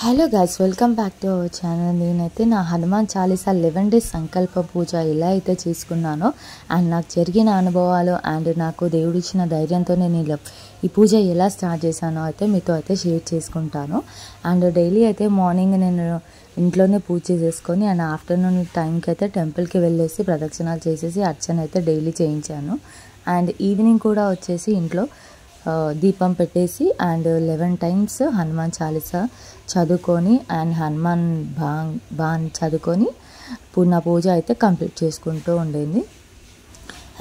Hello guys, welcome back to our channel. నేనైతే నా Hanuman Chalisa 11 days సంకల్ప పూజ ఎలా అయితే చేసుకున్నానో అండ్ నాకు జరిగిన అనుభవాలు అండ్ నాకు దేవుడిచ్చిన ధైర్యంతో నేను ఈ పూజ ఎలా స్టార్ట్ చేశానో అయితే మీతో అయితే షేర్ చేసుకుంటాను. అండ్ డైలీ అయితే మార్నింగ్ నేను ఇంట్లోనే పూజ చేసేసుకొని అండ్ ఆఫ్టర్నూన్ టైంకి అయితే టెంపుల్కి వెళ్ళేసి ప్రదక్షిణాలు చేసేసి అర్చన అయితే డైలీ చేయించాను. అండ్ ఈవినింగ్ కూడా వచ్చేసి ఇంట్లో దీపం పెట్టేసి అండ్ 11 టైమ్స్ హనుమాన్ చాలీసా చదువుకొని అండ్ హనుమాన్ బాన్ చదువుకొని నా పూజ అయితే కంప్లీట్ చేసుకుంటూ ఉండేది.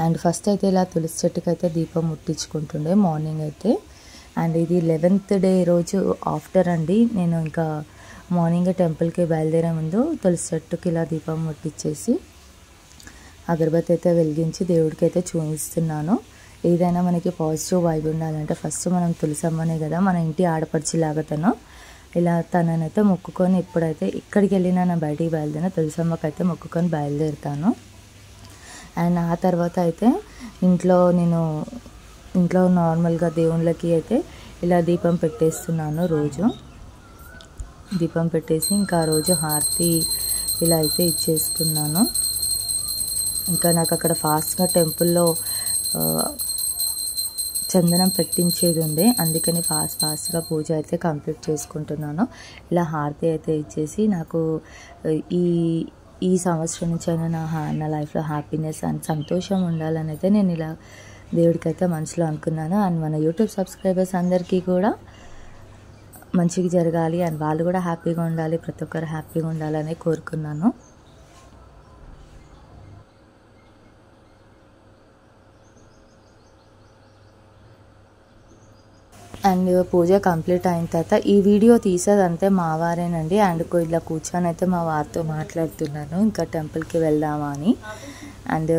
అండ్ ఫస్ట్ అయితే ఇలా తులసి చెట్టుకి అయితే దీపం ముట్టించుకుంటుండే మార్నింగ్ అయితే. అండ్ ఇది 11th డే రోజు ఆఫ్టర్ అండి. నేను ఇంకా మార్నింగ్ టెంపుల్కి బయలుదేరే ముందు తులసి చెట్టుకి ఇలా దీపం ముట్టించేసి అగరబత్తి అయితే వెలిగించి దేవుడికి అయితే చూపిస్తున్నాను. ఏదైనా మనకి పాజిటివ్ వైబ్ ఉండాలంటే ఫస్ట్ మనం తులసమ్మనే కదా మన ఇంటి ఆడపడిచిలాగా ఇలా తననైతే మొక్కుకొని ఎప్పుడైతే ఎక్కడికి వెళ్ళినా నా బయటికి బయలుదేరినా తులసమ్మకి అయితే మొక్కుకొని బయలుదేరుతాను. అండ్ ఆ తర్వాత అయితే ఇంట్లో నార్మల్గా దేవుళ్ళకి అయితే ఇలా దీపం పెట్టేస్తున్నాను. రోజు దీపం పెట్టేసి ఇంకా ఆ రోజు హారతి ఇలా అయితే ఇచ్చేసుకున్నాను. ఇంకా నాకు అక్కడ ఫాస్ట్గా టెంపుల్లో చందనం పెట్టించేది ఉండే, అందుకని ఫాస్ట్గా పూజ అయితే కంప్లీట్ చేసుకుంటున్నాను. ఇలా హారతి అయితే ఇచ్చేసి నాకు ఈ సంవత్సరం నుంచి అయినా నా లైఫ్లో హ్యాపీనెస్ అండ్ సంతోషం ఉండాలని అయితే నేను ఇలా దేవుడికి అయితే మనసులో అనుకున్నాను. అండ్ మన యూట్యూబ్ సబ్స్క్రైబర్స్ అందరికీ కూడా మంచిగా జరగాలి అండ్ వాళ్ళు కూడా హ్యాపీగా ఉండాలి, ప్రతి ఒక్కరు హ్యాపీగా ఉండాలని కోరుకున్నాను. అండ్ పూజ కంప్లీట్ అయిన తర్వాత ఈ వీడియో తీసేదంతే మా వారేనండి. అండ్ ఇలా కూర్చొని అయితే మా వారితో మాట్లాడుతున్నాను ఇంకా టెంపుల్కి వెళ్దామా అని. అండ్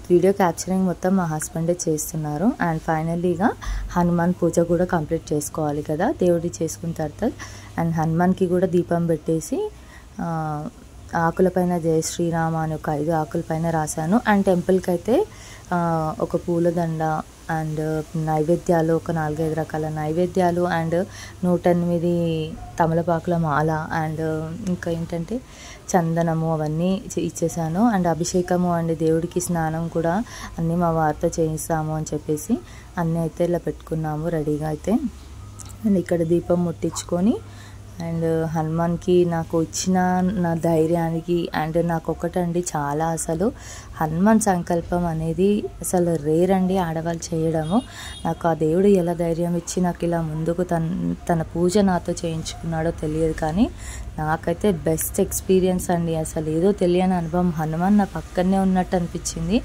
వీడియో క్యాప్చరింగ్ మొత్తం మా హస్బెండే చేస్తున్నారు. అండ్ ఫైనలీగా హనుమాన్ పూజ కూడా కంప్లీట్ చేసుకోవాలి కదా, దేవుడి చేసుకున్న తర్వాత అండ్ హనుమాన్కి కూడా దీపం పెట్టేసి ఆకులపైన జై శ్రీరామ అని ఒక 5 ఆకులపైన రాశాను. అండ్ టెంపుల్కి అయితే ఒక పూలదండ అండ్ నైవేద్యాలు, ఒక 4-5 రకాల నైవేద్యాలు అండ్ 108 తమలపాకుల మాల అండ్ ఇంకా ఏంటంటే చందనము అవన్నీ ఇచ్చేసాను. అండ్ అభిషేకము అండ్ దేవుడికి స్నానం కూడా అన్నీ మా వారితో చేయిస్తాము అని చెప్పేసి అన్నీ అయితే ఇలా పెట్టుకున్నాము రెడీగా అయితే. అండ్ ఇక్కడ దీపం ముట్టించుకొని అండ్ హనుమాన్కి నాకు ఇచ్చిన నా ధైర్యానికి అండ్ నాకు ఒకటండి చాలా అసలు హనుమాన్ సంకల్పం అనేది అసలు రేర్ అండి ఆడవాళ్ళు చేయడము. నాకు ఆ దేవుడు ఎలా ధైర్యం ఇచ్చి నాకు ఇలా ముందుకు తన పూజ నాతో చేయించుకున్నాడో తెలియదు, కానీ నాకైతే బెస్ట్ ఎక్స్పీరియన్స్ అండి. అసలు ఏదో తెలియని అనుభవం, హనుమాన్ నా పక్కనే ఉన్నట్టు అనిపించింది.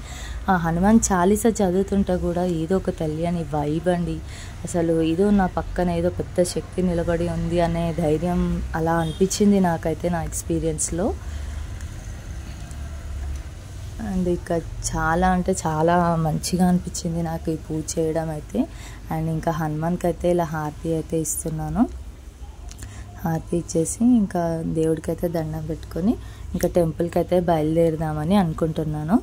ఆ హనుమాన్ చాలీసా చదువుతుంటే కూడా ఏదో ఒక తెలియని వైబ్ అండి. అసలు ఏదో నా పక్కన ఏదో పెద్ద శక్తి నిలబడి ఉంది అనే ధైర్యం అలా అనిపించింది నాకైతే నా ఎక్స్పీరియన్స్లో. అండ్ ఇక చాలా అంటే చాలా మంచిగా అనిపించింది నాకు ఈ పూజ చేయడం అయితే. అండ్ ఇంకా హనుమాన్కి అయితే ఇలా హారతి అయితే ఇస్తున్నాను. హారతి ఇచ్చేసి ఇంకా దేవుడికి అయితే దండం పెట్టుకొని ఇంకా టెంపుల్కి అయితే బయలుదేరదామని అనుకుంటున్నాను.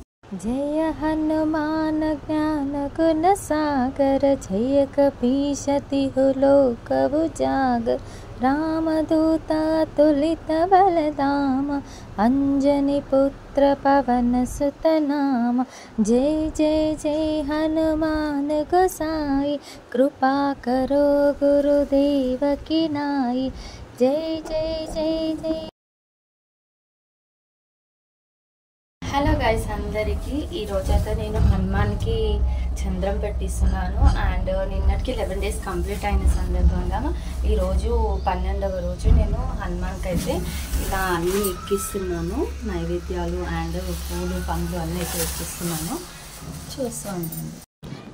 జయ హనుమాన్ జ్ఞాన గుణ సాగర జయ కపీశతి లోకవు జాగ రామదూత తులిత బలధామ అంజని పుత్ర పవన సుతనామ జై జై జై హనుమాన్ గోసాయి కృపా కరో గురుదేవ కి నాయి జై జై జై జై. హలో గైస్ అందరికీ, ఈరోజైతే నేను హనుమాన్కి చంద్రం పెట్టిస్తున్నాను. అండ్ నిన్నటికి 11 డేస్ కంప్లీట్ అయిన సందర్భంగా ఈరోజు 12వ రోజు నేను హనుమాన్కి అయితే ఇలా అన్నీ ఎక్కిస్తున్నాను. నైవేద్యాలు అండ్ పూలు పండ్లు అన్నీ అయితే ఎక్కిస్తున్నాను. చూస్తూ ఉంటుంది.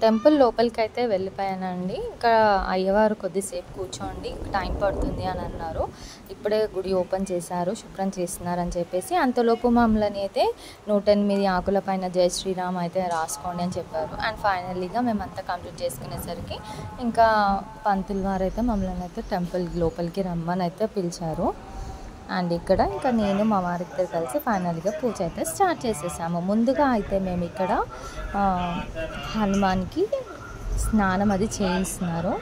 టెంపుల్ లోపలికి అయితే వెళ్ళిపోయానండి. ఇంకా అయ్యవారు కొద్దిసేపు కూర్చోండి, టైం పడుతుంది అని అన్నారు. ఇప్పుడే గుడి ఓపెన్ చేశారు, శుభ్రం చేస్తున్నారని చెప్పేసి అంతలోపు మమ్మల్ని అయితే 108 ఆకుల పైన జై శ్రీరామ్ అయితే రాసుకోండి అని చెప్పారు. అండ్ ఫైనల్లీగా మేమంతా కంప్లీట్ చేసుకునేసరికి ఇంకా పంతులు వారు అయితే మమ్మల్ని అయితే టెంపుల్ లోపలికి రమ్మని అయితే పిలిచారు. అండ్ ఇక్కడ ఇంకా నేను మా వారిద్దరు కలిసి ఫైనల్గా పూజ అయితే స్టార్ట్ చేసేసాము. ముందుగా అయితే మేము ఇక్కడ హనుమాన్కి స్నానం అది చేయిస్తున్నారు.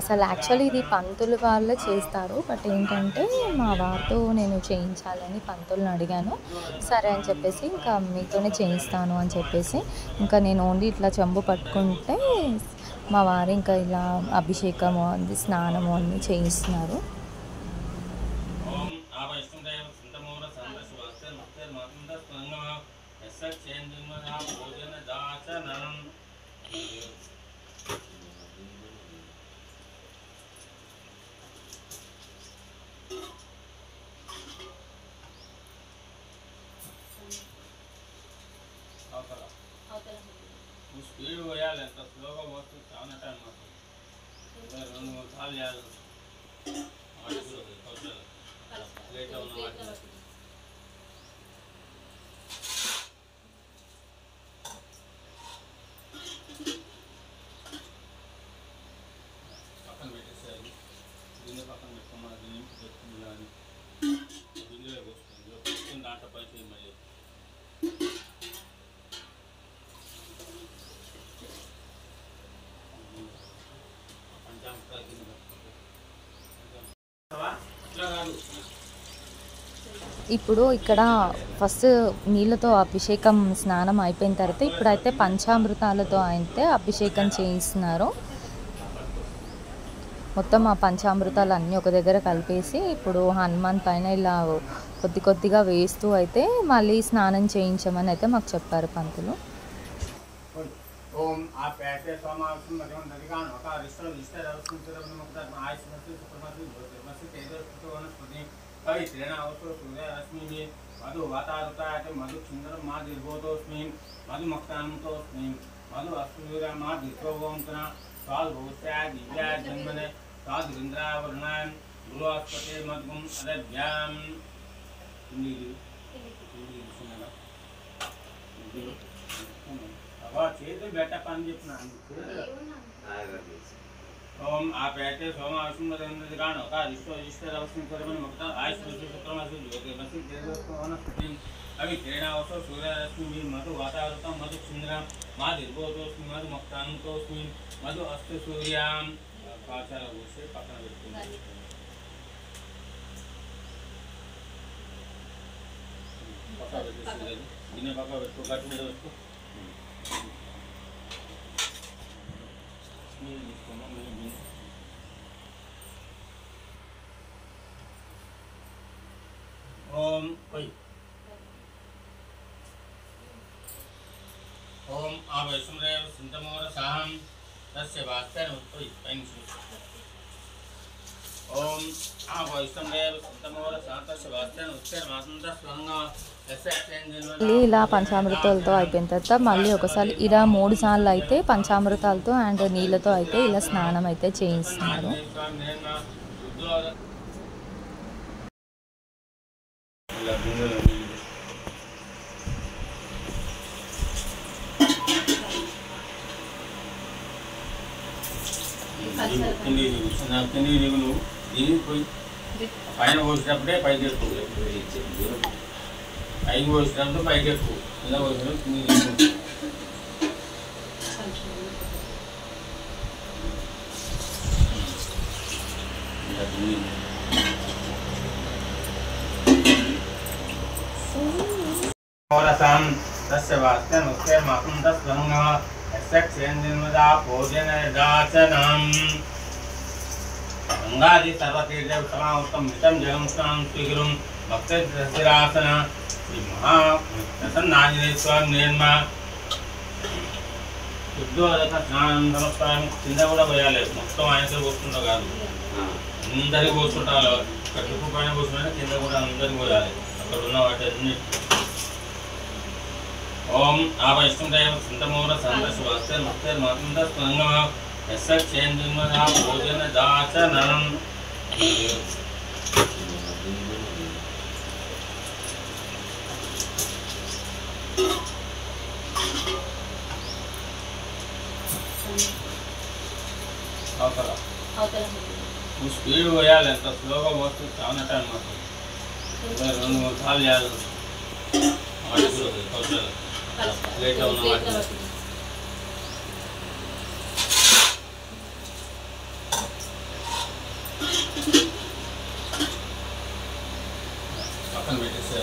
అసలు యాక్చువల్లీ ఇది పంతులు వాళ్ళే చేస్తారు. బట్ ఏంటంటే మా వారితో నేను చేయించాలని పంతుల్ని అడిగాను. సరే అని చెప్పేసి ఇంకా మీతోనే చేయిస్తాను అని చెప్పేసి ఇంకా నేను ఓన్లీ ఇట్లా చెంబు పట్టుకుంటే మా వారు ఇంకా ఇలా అభిషేకము అది స్నానము అన్నీ చేయిస్తున్నారు. స్పీడ్ పోయాలి, ఎంత స్లోగా పోతే చాలా టైం అవుతుంది. 2-3 సార్లు చేయాలి. లేట్ ఉన్న వాటిని పక్కన పెట్టేసేయాలి. గిన్నె పక్కన పెట్టుకోమని గిన్నె పెట్టుకుంది కానీ గిన్నెలో పోస్తుంది దాంట్లో పై మళ్ళీ ఇప్పుడు ఇక్కడ ఫస్ట్ నీళ్ళతో అభిషేకం స్నానం అయిపోయిన తర్వాత ఇప్పుడైతే పంచామృతాలతో అయితే అభిషేకం చేయిస్తున్నారు. మొత్తం ఆ పంచామృతాలు అన్నీ ఒక దగ్గర కలిపేసి ఇప్పుడు హనుమాన్ పైన ఇలా కొద్ది కొద్దిగా వేస్తూ అయితే మళ్ళీ స్నానం చేయించమని అయితే మాకు చెప్పారు పంతులు. ओम आप ऐसे सोमावसम मध्यम नदिकान होता रिश्तर विस्तार अवसर सुरभ मुक्ता आयुष मस्ति सुप्रमस्ति भोजन मस्ति तेजस तो वनस्पति कई त्रेण अवसर सूर्य रश्मि में मधु वातावृता है मधु सुंदर माँ दीर्घोतोस्मि मधु मक्तानतोस्मि मधु असूर्य माँ दीर्घोवंतना स्वाल भूष्या दिव्या जन्मने स्वाल इंद्रावरणान गुरुस्पति मधुम अदभ्याम చేతులు పెట్టపని చెప్పినాను. ఓం ఆ పేటే సోమ అవసరం కాను ఒక విశ్వజిష్టర్ అవసరం మొత్తం ఆయుష్ శుక్రమసి జ్యోతిమసి తేజస్వనస్పతి అవి తేణ అవసరం సూర్యరశ్మి మధు వాతావృతం మధు చంద్ర మా దీర్ఘోతోస్మి మధు మొక్తాంతోస్మి మధు అస్తు సూర్యాం పాచాల కూర్చే పక్కన పెట్టుకుంది. పక్క పెట్టేసి గిన్నె పక్క పెట్టుకో గట్టి మీద పెట్టుకో. ओम ओम आवैष्णदेव सिंधमोर साहम तस्य वास्तेन उत्पय पेंसु ओम आवैष्णदेव सिंधमोर साहम तस्य वास्तेन उत्पय मासंत स्वंग ఇలా పంచామృతాలతో అయిపోయిన తర్వాత మళ్ళీ ఒకసారి ఇలా 3 సార్లు అయితే పంచామృతాలతో అండ్ నీళ్ళతో అయితే ఇలా స్నానం అయితే చేయిస్తున్నారు. పైన పోసినప్పుడే పైకి ఎక్కువ పైకి పోసినప్పుడు పైకి ఎక్కువ ఇలా పోసినప్పుడు तस्य वास्ते मुख्य मातुं तस्वंग यस्य क्षेन्द्रिमदा भोजन दाचनम् गंगादि सर्वतीर्थ समावृतं मितं जलं स्नानं स्वीकुरुं भक्तिरसिरासन श्री महा प्रसन्नाञ्जनेय स्वामी निर्मा శుద్ధోదక స్నానం సమస్తం కింద కూడా పోయాలి. మొత్తం ఆయనతో పోస్తుంటా కాదు, అందరికి పోస్తుంటారు. ఇక్కడ చుట్టూ పైన పోస్తుంటే కింద కూడా అందరికి పోయాలి. అక్కడ ఉన్న వాటి అన్ని ओम आवैष्णदेव सिंधमोर संदर्श वस्ते मुक्ते मातंद संगम यस्य क्षेन्द्रिमदा भोजन दाचनम् అవతల నువ్వు స్పీడ్ పోయాలి, ఎంత స్లోగా పోతే చాలా టైం అవుతుంది. 2-3 సార్లు చేయాలి. లేట్ ఉన్న వాటిని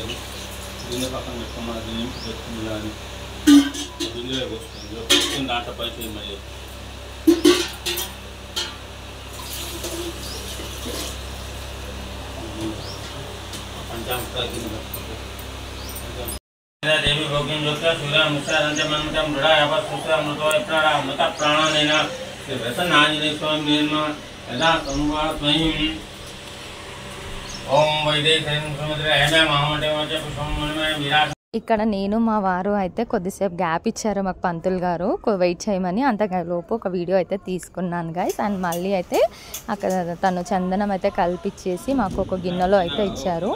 అది గిన్నె పక్కన పెట్టుకోమని అది నింపి పెట్టుకుని కానీ గిన్నెలో వస్తుంది పెట్టుకుని దాంట్లో పైసలు మళ్ళీ పంచామృతాలు గిన్నె పెట్టుకుంటాం देवी भोग्यं ज्योत्या सूर्यं मुस्तारन्ते मन्मतं दृढायव सूत्रामृतो प्राणा अमृत प्राणानेन श्रीप्रसन्नाञ्जनेय स्वामी निर्मा यदा संवास्महि ओम वैदेहेन समुद्रे हेमे महामटेवच पुष्पमणिमय विराज ఇక్కడ నేను మా వారు అయితే కొద్దిసేపు గ్యాప్ ఇచ్చారు మాకు పంతులు గారు వెయిట్ చేయమని అంతలోపు ఒక వీడియో అయితే తీసుకున్నాను గైస్ అండ్ మళ్ళీ అయితే అక్కడ తను చందనం అయితే కలిపిచ్చేసి మాకు ఒక గిన్నెలో అయితే ఇచ్చారు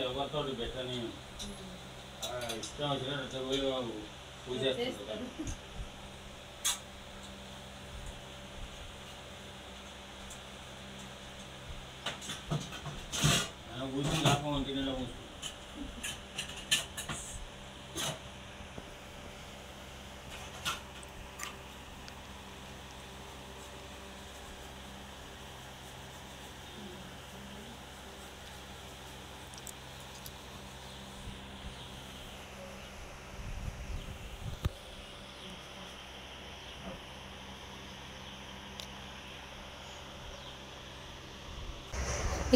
ఎవరితో పెట్టని ఇష్టం వచ్చినట్టు పోయి పూజ చేస్తారు కూర్చొని లాభం వంటి నెల కూర్చుంటాం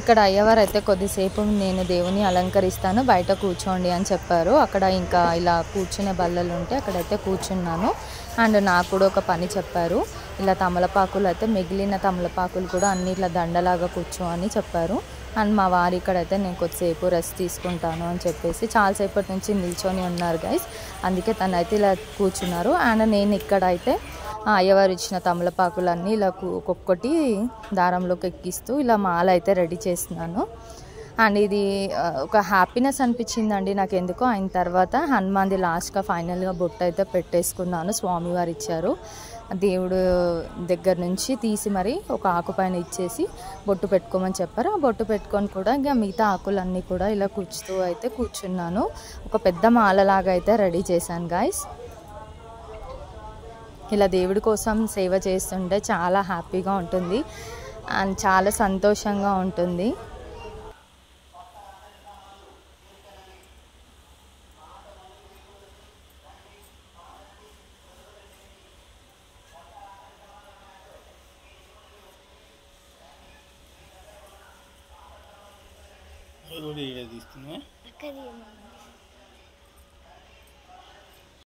ఇక్కడ అయ్యవారు అయితే కొద్దిసేపు నేను దేవుని అలంకరిస్తాను బయట కూర్చోండి అని చెప్పారు అక్కడ ఇంకా ఇలా కూర్చునే బల్లలు ఉంటే అక్కడైతే కూర్చున్నాను అండ్ నాకు కూడా ఒక పని చెప్పారు ఇలా తమలపాకులు అయితే మిగిలిన తమలపాకులు కూడా అన్ని ఇట్లా దండలాగా కూర్చో అని చెప్పారు అండ్ మా వారు ఇక్కడైతే నేను కొద్దిసేపు రెస్ట్ తీసుకుంటాను అని చెప్పేసి చాలాసేపటి నుంచి నిల్చొని ఉన్నారు గైస్ అందుకే తనైతే ఇలా కూర్చున్నారు అండ్ నేను ఇక్కడైతే అయ్యవారు ఇచ్చిన తమలపాకులన్నీ ఇలా ఒక్కొక్కటి దారంలోకి ఎక్కిస్తూ ఇలా మాల అయితే రెడీ చేస్తున్నాను అండ్ ఇది ఒక హ్యాపీనెస్ అనిపించిందండి నాకు ఎందుకో అయిన తర్వాత హనుమాన్ది లాస్ట్గా ఫైనల్గా బొట్టు అయితే పెట్టేసుకున్నాను స్వామివారు ఇచ్చారు దేవుడు దగ్గర నుంచి తీసి మరి ఒక ఆకు పైన ఇచ్చేసి బొట్టు పెట్టుకోమని చెప్పారు ఆ బొట్టు పెట్టుకొని కూడా ఇంకా మిగతా ఆకులన్నీ కూడా ఇలా కూర్చుతూ అయితే కూర్చున్నాను ఒక పెద్ద మాలలాగా అయితే రెడీ చేశాను గాయస్ ఇలా దేవుడి కోసం సేవ చేస్తుంటే చాలా హ్యాపీగా ఉంటుంది అండ్ చాలా సంతోషంగా ఉంటుంది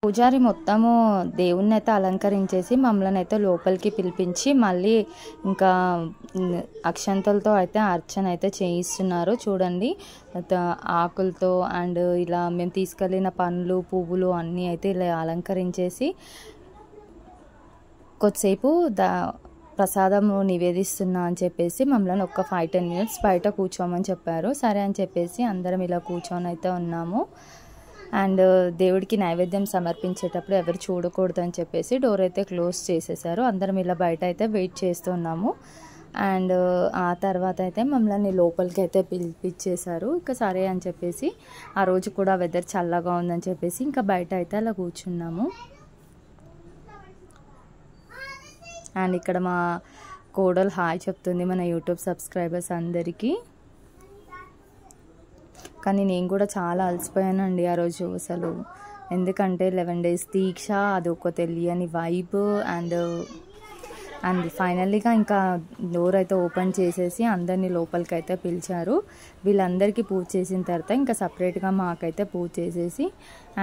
పూజారి మొత్తము దేవుణ్ణి అయితే అలంకరించేసి మమ్మల్ని అయితే లోపలికి పిలిపించి మళ్ళీ ఇంకా అక్షంతలతో అయితే అర్చన అయితే చేయిస్తున్నారు చూడండి ఆకులతో అండ్ ఇలా మేము తీసుకెళ్ళిన పండ్లు పువ్వులు అన్నీ అయితే ఇలా అలంకరించేసి కొద్దిసేపు ప్రసాదము నివేదిస్తున్నా అని చెప్పేసి మమ్మల్ని ఒక 5-10 minutes బయట కూర్చోమని చెప్పారు సరే అని చెప్పేసి అందరం ఇలా కూర్చొని అయితే ఉన్నాము అండ్ దేవుడికి నైవేద్యం సమర్పించేటప్పుడు ఎవరు చూడకూడదు అని చెప్పేసి డోర్ అయితే క్లోజ్ చేసేసారు అందరం ఇలా బయట అయితే వెయిట్ చేస్తున్నాము అండ్ ఆ తర్వాత అయితే మమ్మల్ని లోపలికి అయితే పిలిపించేశారు ఇంకా సరే అని చెప్పేసి ఆ రోజు కూడా వెదర్ చల్లగా ఉందని చెప్పేసి ఇంకా బయట అయితే అలా కూర్చున్నాము అండ్ ఇక్కడ మా కోడలు హాయ్ చెప్తుంది మన యూట్యూబ్ సబ్స్క్రైబర్స్ అందరికీ కానీ నేను కూడా చాలా అలసిపోయానండి ఆ రోజు అసలు ఎందుకంటే 11 days దీక్ష అదొక తెలియని వైబ్ అండ్ ఫైనల్లీగా ఇంకా డోర్ అయితే ఓపెన్ చేసేసి అందరినీ లోపలికి అయితే పిలిచారు వీళ్ళందరికీ పూజ చేసిన తర్వాత ఇంకా సపరేట్గా మాకైతే పూజ చేసేసి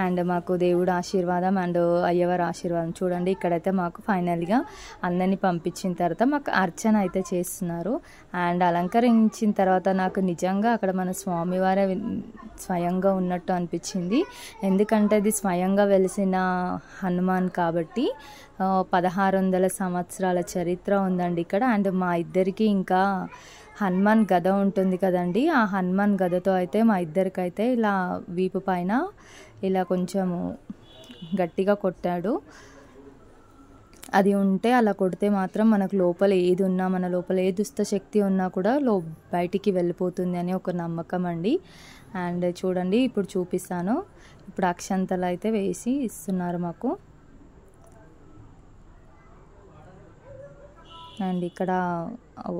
అండ్ మాకు దేవుడు ఆశీర్వాదం అండ్ అయ్యవారి ఆశీర్వాదం చూడండి ఇక్కడైతే మాకు ఫైనల్గా అందరినీ పంపించిన తర్వాత మాకు అర్చన అయితే చేస్తున్నారు అండ్ అలంకరించిన తర్వాత నాకు నిజంగా అక్కడ మన స్వామివారే స్వయంగా ఉన్నట్టు అనిపించింది ఎందుకంటే అది స్వయంగా వెలిసిన హనుమాన్ కాబట్టి 1600 సంవత్సరాల చరిత్ర ఉందండి ఇక్కడ అండ్ మా ఇద్దరికి ఇంకా హనుమాన్ గద ఉంటుంది కదండి ఆ హనుమాన్ గదతో అయితే మా ఇద్దరికైతే ఇలా వీపు పైన ఇలా కొంచెము గట్టిగా కొట్టాడు అది ఉంటే అలా కొడితే మాత్రం మనకు లోపల ఏది ఉన్నా, మన లోపల ఏ దుష్ట శక్తి ఉన్నా కూడా బయటికి వెళ్ళిపోతుంది అని ఒక నమ్మకం అండి. అండ్ చూడండి ఇప్పుడు చూపిస్తాను. ఇప్పుడు అక్షంతలు అయితే వేసి ఇస్తున్నారు మాకు. అండ్ ఇక్కడ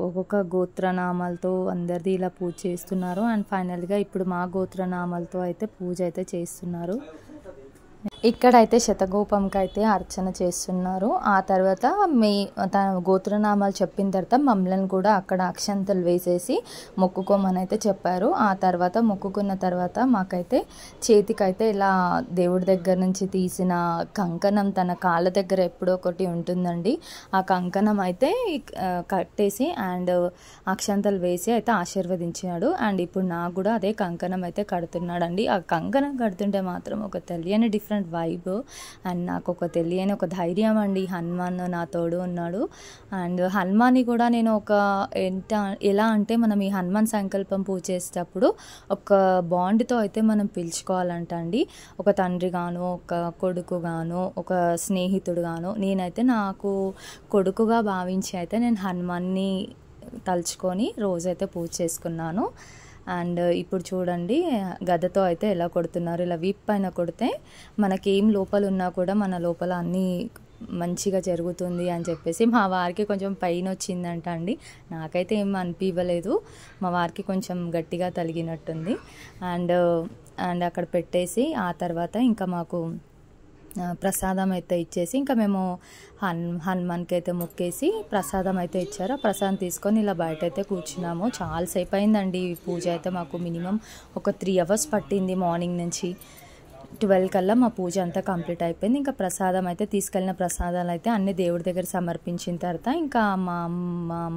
ఒక్కొక్క గోత్రనామాలతో అందరిది ఇలా పూజ చేస్తున్నారు. అండ్ ఫైనల్గా ఇప్పుడు మా గోత్రనామాలతో అయితే పూజ అయితే చేస్తున్నారు. ఇక్కడైతే శతగోపంకి అయితే అర్చన చేస్తున్నారు. ఆ తర్వాత తన గోత్రనామాలు చెప్పిన తర్వాత మమ్మల్ని కూడా అక్కడ అక్షంతలు వేసేసి మొక్కుకోమని అయితే చెప్పారు. ఆ తర్వాత మొక్కుకున్న తర్వాత మాకైతే చేతికైతే ఇలా దేవుడి దగ్గర నుంచి తీసిన కంకణం తన కాళ్ళ దగ్గర ఎప్పుడో ఒకటి ఉంటుందండి. ఆ కంకణం అయితే కట్టేసి అండ్ అక్షంతలు వేసి అయితే ఆశీర్వదించాడు. అండ్ ఇప్పుడు నాకు కూడా అదే కంకణం అయితే కడుతున్నాడండి. ఆ కంకణం కడుతుంటే మాత్రం ఒక తెలియని డిఫరెంట్ వైబ్ అండ్ నాకు ఒక తెలియని ఒక ధైర్యం అండి. హనుమాన్ నా తోడు ఉన్నాడు. అండ్ హనుమాన్ని కూడా నేను ఎలా అంటే మనం ఈ హనుమాన్ సంకల్పం పూజ చేసేటప్పుడు ఒక బాండ్తో అయితే మనం పిలుచుకోవాలంట అండి. ఒక తండ్రి గాను, ఒక కొడుకు గాను, ఒక స్నేహితుడు గాను. నేనైతే నాకు కొడుకుగా భావించి అయితే నేను హనుమాన్ని తలుచుకొని రోజైతే పూజ చేసుకున్నాను. అండ్ ఇప్పుడు చూడండి గదతో అయితే ఎలా కొడుతున్నారు. ఇలా వీప్ పైన కొడితే మనకేం లోపల ఉన్నా కూడా మన లోపల అన్నీ మంచిగా జరుగుతుంది అని చెప్పేసి మా వారికి కొంచెం పెయిన్ వచ్చిందంట అండి. నాకైతే ఏం అనిపించలేదు, మా వారికి కొంచెం గట్టిగా తగిలినట్టుంది. అండ్ అక్కడ పెట్టేసి ఆ తర్వాత ఇంకా మాకు ప్రసాదం అయితే ఇచ్చేసి ఇంకా మేము హనుమాన్కి అయితే మొక్కేసి ప్రసాదం అయితే ఇచ్చారు. ఆ ప్రసాదం తీసుకొని ఇలా బయట అయితే కూర్చున్నాము. చాలాసేపు అయిందండి ఈ పూజ అయితే. మాకు మినిమం ఒక 3 hours పట్టింది. మార్నింగ్ నుంచి 12 కల్లా మా పూజ అంతా కంప్లీట్ అయిపోయింది. ఇంకా ప్రసాదం అయితే తీసుకెళ్ళిన ప్రసాదాలు అయితే అన్ని దేవుడి దగ్గర సమర్పించిన తర్వాత ఇంకా మా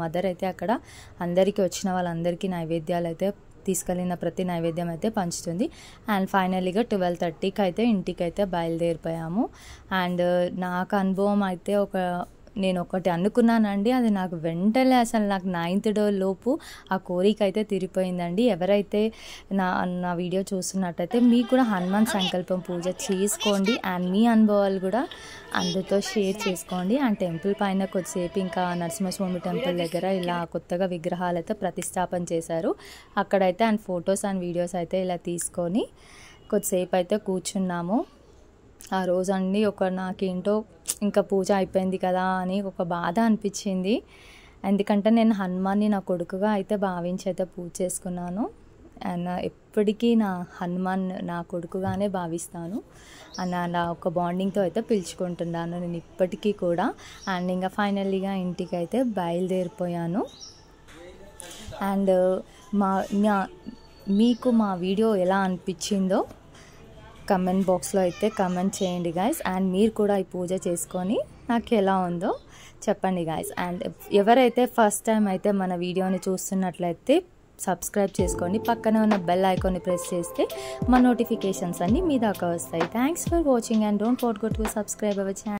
మదర్ అయితే అక్కడ అందరికీ వచ్చిన వాళ్ళందరికీ నైవేద్యాలు అయితే తీసుకెళ్ళిన ప్రతి నైవేద్యం అయితే పంచుతుంది. అండ్ ఫైనల్గా 12:30కి అయితే ఇంటికైతే బయలుదేరిపోయాము. అండ్ నాకు అనుభవం అయితే నేను ఒకటి అనుకున్నానండి, అది నాకు వెంటనే అసలు నాకు 9th day లోపు ఆ కోరిక అయితే తీరిపోయిందండి. ఎవరైతే నా వీడియో చూస్తున్నట్టయితే మీకు కూడా హనుమాన్ సంకల్పం పూజ చేసుకోండి అండ్ మీ అనుభవాలు కూడా అందరితో షేర్ చేసుకోండి. అండ్ టెంపుల్ పైన కొద్దిసేపు ఇంకా నరసింహస్వామి టెంపుల్ దగ్గర ఇలా కొత్తగా విగ్రహాలు అయితే ప్రతిష్టాపన చేశారు. అక్కడైతే అండ్ ఫొటోస్ అండ్ వీడియోస్ అయితే ఇలా తీసుకొని కొద్దిసేపు అయితే కూర్చున్నాము. ఆ రోజండి నాకేంటో ఇంకా పూజ అయిపోయింది కదా అని ఒక బాధ అనిపించింది. ఎందుకంటే నేను హనుమాన్ని నా కొడుకుగా అయితే భావించి అయితే పూజ చేసుకున్నాను. అండ్ ఎప్పటికీ నా హనుమాన్ నా కొడుకుగానే భావిస్తాను అండ్ నా ఒక బాండింగ్తో అయితే పిలుచుకుంటున్నాను నేను ఇప్పటికీ కూడా. అండ్ ఇంకా ఫైనల్లీగా ఇంటికి అయితే బయలుదేరిపోయాను. అండ్ మీకు మా వీడియో ఎలా అనిపించిందో కమెంట్ బాక్స్లో అయితే కమెంట్ చేయండి గైస్. అండ్ మీరు కూడా ఈ పూజ చేసుకొని నాకు ఎలా ఉందో చెప్పండి గైస్. అండ్ ఎవరైతే ఫస్ట్ టైం అయితే మన వీడియోని చూస్తున్నట్లయితే సబ్స్క్రైబ్ చేసుకోండి. పక్కనే ఉన్న బెల్ ఐకాన్ని ప్రెస్ చేస్తే మా నోటిఫికేషన్స్ అన్నీ మీ దాకా వస్తాయి. Thanks for watching and don't forget to subscribe our channel.